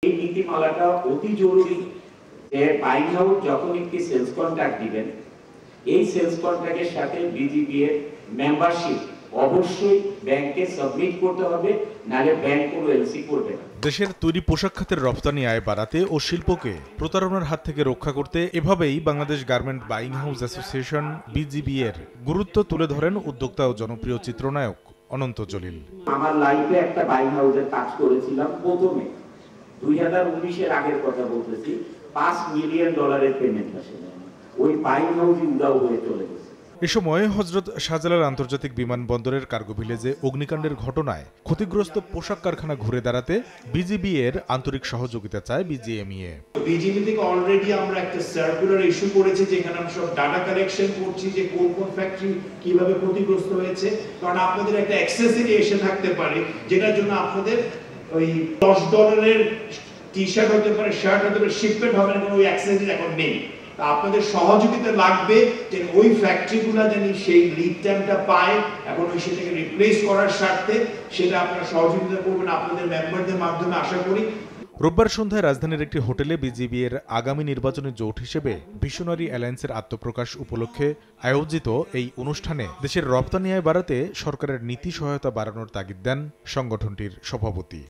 এই নীতিমালাটা অতি জরুরি যে বাইং হাউস যখন একটি সেলস কন্ট্রাক্ট দিবেন, এই সেলস কন্ট্রাক্টের সাথে বিজিবি এর মেম্বারশিপ অবশ্যই ব্যাংকে সাবমিট করতে হবে, নালে ব্যাংক কোনো এলসি করবে না। দেশের তৈরি পোশাক খাতের রপ্তানি আয় বাড়াতে ও শিল্পকে প্রতারণার হাত থেকে রক্ষা করতে এভাবেই Bangladesh garment buying house association BGB এর গুরুত্ব তুলে ধরেন উদ্যোক্তা ও জনপ্রিয় চিত্রনায়ক অনন্ত জলিল। আমার লাইফে একটা বাইং হাউসের কাজ করেছিলাম প্রথমে 2019-এর আগের কথা বলতেছি, $5 মিলিয়ন পেমেন্ট আসে, ওই বাইং হাউসই উদাও হয়ে চলে গেছে। এ সময় হযরত শাহজালাল আন্তর্জাতিক বিমানবন্দরের কার্গো ভিলেজে অগ্নিকাণ্ডের ঘটনায় ক্ষতিগ্রস্ত পোশাক কারখানা ঘুরে দাঁড়াতে বিজিবি এর আন্তরিক সহযোগিতা চায় বিজিএমইএ। বিজিবি থেকে অলরেডি আমরা একটা সার্কুলার ইস্যু করেছি, যেখানে আমরা সব ডাটা কালেকশন করছি যে কোন কোন ফ্যাক্টরি কিভাবে ক্ষতিগ্রস্ত হয়েছে, কারণ আপনাদের একটা অ্যাক্সেসরি এসে থাকতে পারে যেটার জন্য আপনাদের ওই $10 টি শার্ট হতে পারে, শার্ট হতে পারে, শিপমেন্ট হবে না, ওই অ্যাক্সেসরি এখন নেই। আপনাদের সহযোগিতা লাগবে যে ওই ফ্যাক্টরিগুলো যেন সেই লিড টাইমটা পায়, এখন ওই সেটাকে রিপ্লেস করার স্বার্থে সেটা আপনারা সহযোগিতা করবেন আপনাদের মেম্বারদের মাধ্যমে, আশা করি। রোববার সন্ধ্যায় রাজধানীর একটি হোটেলে বিজিবি এর আগামী নির্বাচনী জোট হিসেবে ভিশনারি অ্যালায়েন্সের আত্মপ্রকাশ উপলক্ষে আয়োজিত এই অনুষ্ঠানে দেশের রপ্তানি আয় বাড়াতে সরকারের নীতি সহায়তা বাড়ানোর তাগিদ দেন সংগঠনটির সভাপতি।